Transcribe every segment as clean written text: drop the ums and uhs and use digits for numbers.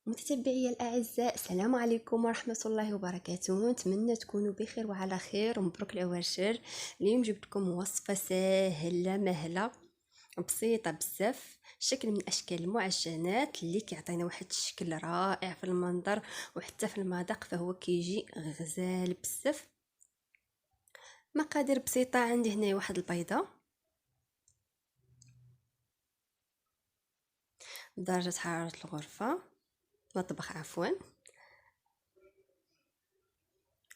متتبعي الأعزاء، السلام عليكم ورحمة الله وبركاته. نتمنى تكونوا بخير وعلى خير ومبروك العواشر. اليوم جبت لكم وصفة سهلة مهلة بسيطة بزاف، شكل من أشكال المعجنات اللي كيعطينا واحد الشكل رائع في المنظر وحتى في المذاق، فهو كيجي غزال بزاف. مقادير بسيطة، عندي هنا واحد البيضة بدرجة حرارة الغرفة المطبخ عفوا.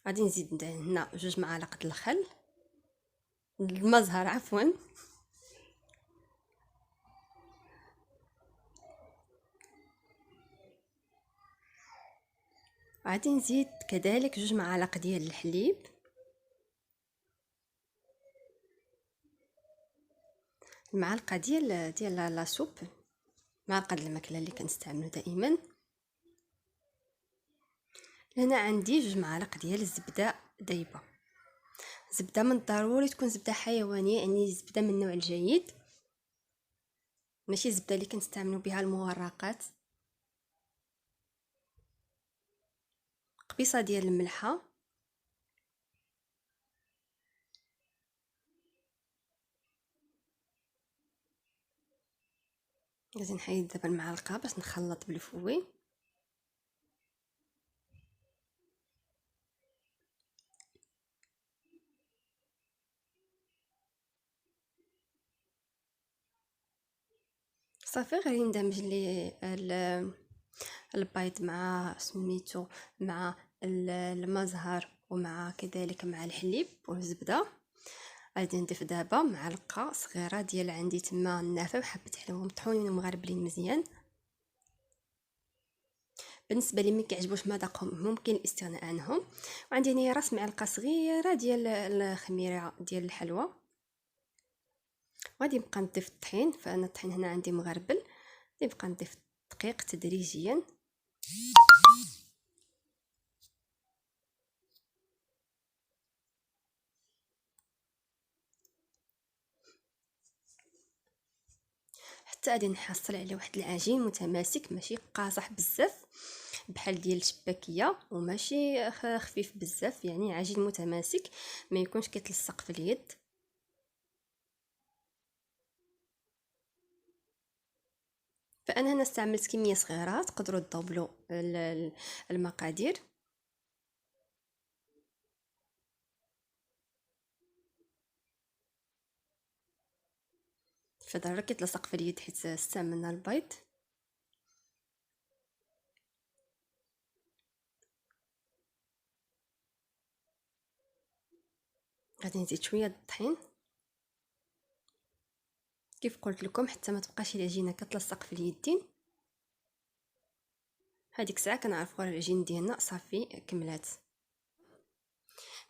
غادي نزيد هنا 2 معالق الخل المزهر عفوا. غادي نزيد كذلك 2 معالق ديال الحليب، المعلقه ديال لا سوب، معلقه ديال الماكله اللي كنستعملو دائما. هنا عندي 2 معالق ديال الزبده دايبه. زبده من الضروري تكون زبده حيوانيه، يعني زبده من النوع الجيد، ماشي الزبده اللي كنستعملو بها المورقات. قبيصه ديال الملحه، غادي نحيد دابا المعلقه باش نخلط بالفوي. صافي غادي ندمج لي البيض مع سميتو مع المزهر ومع كذلك مع الحليب والزبده. غادي نضيف دابا معلقه صغيره ديال عندي تما النافع وحبه حلوه مطحونين ومغربلين مزيان. بالنسبه لي ما كيعجبوش مذاقهم ممكن الاستغناء عنهم. وعندي هنا راس معلقه صغيره ديال الخميره ديال الحلوى. غادي نبقى نضيف الطحين، فانا الطحين هنا عندي مغربل، نبقى نضيف الدقيق تدريجيا. حتى غادي نحصل على واحد العجين متماسك، ماشي قاصح بزاف بحال ديال الشباكيه وماشي خفيف بزاف، يعني عجين متماسك ما يكونش كيتلصق في اليد. فانا هنا استعملت كميه صغيره، تقدروا تضوبلوا المقادير. فضروري كيتلصق في اليد حيت استعملنا البيض. غادي نزيد شويه الطحين كيف قلت لكم حتى ما تبقاش العجينه كتلصق في اليدين. هذيك الساعه كنعرفوا العجين ديالنا صافي كملات.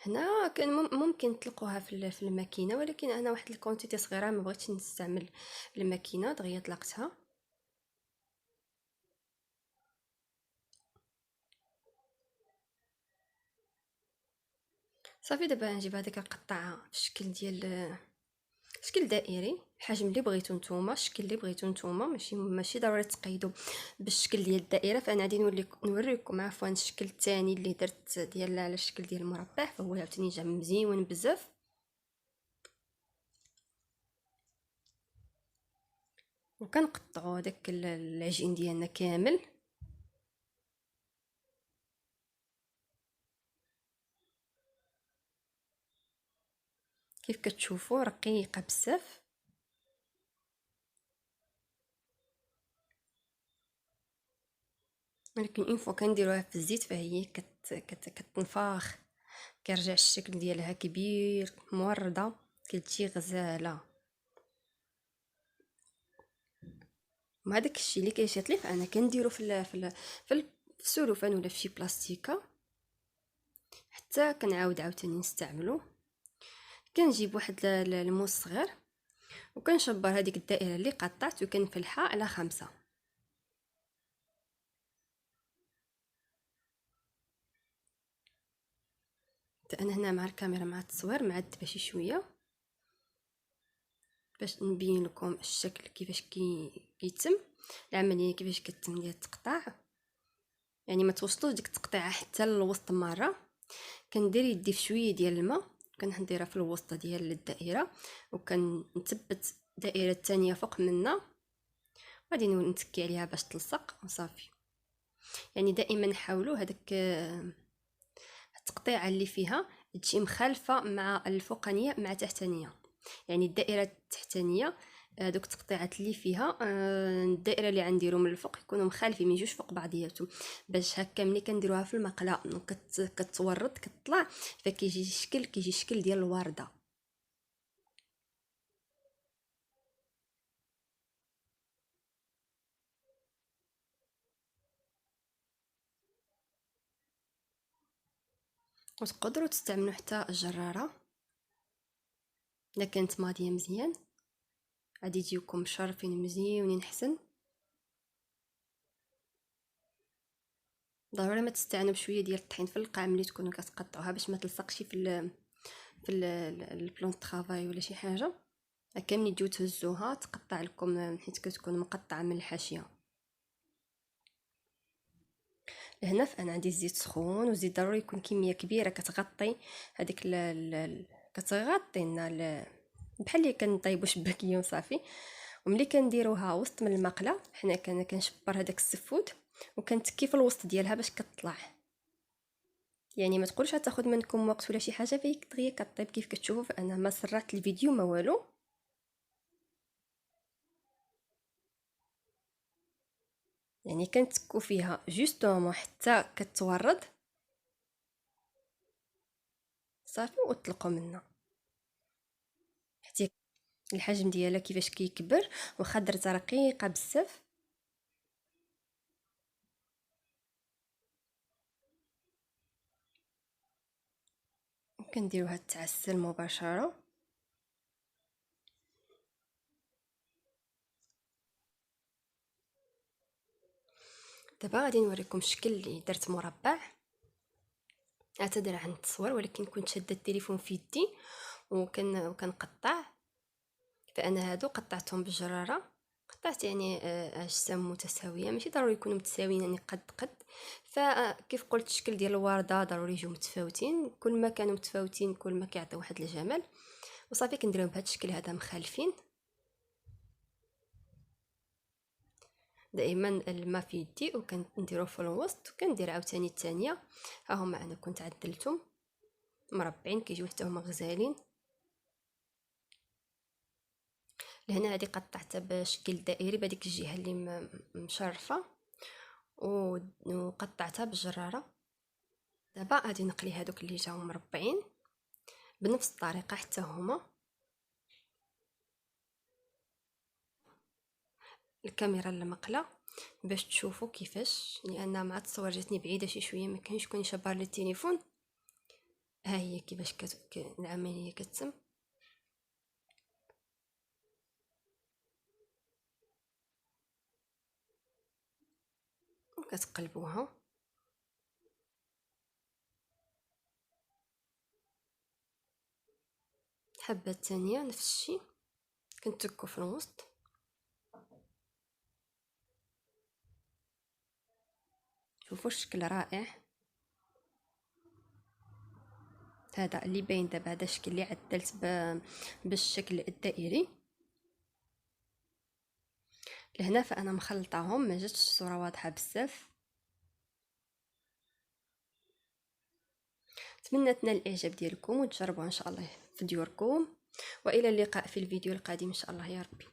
هنا كان ممكن تلقوها في الماكينه، ولكن انا واحد الكونتيتي صغيره ما بغيتش نستعمل الماكينه، دغيا طلقتها. صافي دابا نجيب هذيك القطعه في الشكل ديال شكل دائري، الحجم اللي بغيتو نتوما، الشكل اللي بغيتو نتوما، ماشي ضروري تقيدوا بالشكل ديال الدائره. فانا غادي نوريكم عفوا الشكل الثاني اللي درت ديال على الشكل ديال المربع، فهو عاوتاني جا مزيون بزاف. وكنقطعوا داك العجين ديالنا كامل. كيف كتشوفوا رقيقه بزاف، ولكن اون فوا كنديروها في الزيت فهي كتنفاخ، كيرجع الشكل ديالها كبير مورده، كتجي غزاله. وهذاك الشيء اللي كيشيط لي فانا كنديرو في السلوفان ولا في شي بلاستيكه، حتى كنعاود عاوتاني نستعملو. كنجيب واحد الموس صغير وكنشبر هذيك الدائره اللي قطعت وكنفلحها على 5. انا هنا مع الكاميرا مع التصوير معذبه شي شويه باش نبين لكم الشكل كيفاش كيتم العمليه، كيفاش كتم ديال التقطاع. يعني ما توصلوش ديك التقطيعه حتى للوسط مره. كندير يدي في شويه ديال الماء، كنديرها في الوسط ديال الدائره، وكنثبت الدائره الثانيه فوق منها، غادي نتكي عليها باش تلصق وصافي. يعني دائما نحاولوا هذاك التقطيعه اللي فيها تجي مخالفه مع الفوقانيه مع التحتانيه. يعني الدائره التحتانيه دوك التقطيعات اللي فيها الدائره اللي غنديرو من الفوق يكونوا مخالفين، ما يجوش فوق بعضياتهم، باش هكا ملي كنديروها في المقله كتورد كتطلع، فكيجي شكل ديال الورده. وتقدروا تستعملوا حتى الجراره الا كانت ماضيه مزيان، غادي يجيوكم مشرفين مزيونين حسن. ضروري ما تستعانوا بشويه ديال الطحين في القاع ملي تكونوا كتقطعوها باش ما تلصقش البلون طرافاي ولا شي حاجه. هكا ملي تجيو تهزوها تقطع لكم حيت كتكون مقطعه من الحاشيه. هنا فانا عندي الزيت سخون، والزيت ضروري يكون كميه كبيره كتغطي هذيك كتغطي لنا بحال اللي كنطيبوا شباكيه وصافي. وملي كنديروها وسط من المقله، حنا كنشبر هذاك السفود وكنتكي في الوسط ديالها باش كتطلع. يعني ما تقولش تاخذ منكم وقت ولا شي حاجه، فهي دغيا كطيب كيف كتشوفوا. فانا ما سرعت الفيديو ما والو. يعني كنتكو فيها جوستومون حتى كتورد صافي وطلقوا منها. حتى الحجم ديالها كيفاش كيكبر، واخا درتها رقيقه بزاف. كنديروها تعسل مباشره. دابا غادي نوريكم الشكل اللي درت مربع. اعتذر عن التصوير، ولكن كنت شاده التليفون في يدي وكنقطع. فانا هادو قطعتهم بالجراره، قطعت يعني اجسام متساويه، ماشي ضروري يكونوا متساويين يعني قد. فكيف قلت الشكل ديال الورده ضروري يجيو متفاوتين، كل ما كانوا متفاوتين كل ما كيعطيو واحد الجمال. وصافي كنديرهم بهذا الشكل هذا مخالفين. دائما الماء في يدي وكنديروه في الوسط، وكندير عاوتاني الثانيه. ها هما انا كنت عدلتهم مربعين كيجيو حتى هما غزالين. لهنا هذه قطعتها بشكل دائري بهذيك الجهه اللي مشرفه، وقطعتها بالجراره. دابا غادي نقلي هذوك اللي جاو مربعين بنفس الطريقه حتى هما. الكاميرا المقله باش تشوفوا كيفاش، لان مع التصوير جاتني بعيده شي شويه ما كانش يكون شابر لي التليفون. ها هي كيفاش العمليه كتتم. وكتقلبوها. الحبه الثانيه نفس الشيء، كنتكو في الوسط. شوفوا الشكل رائع. هذا اللي باين دابا، هذا الشكل اللي عدلت بالشكل الدائري. لهنا فانا مخلطاهم، ما جاتش الصوره واضحه بزاف. نتمنى تنال الاعجاب ديالكم وتجربوها ان شاء الله في ديوركم، والى اللقاء في الفيديو القادم ان شاء الله يا ربي.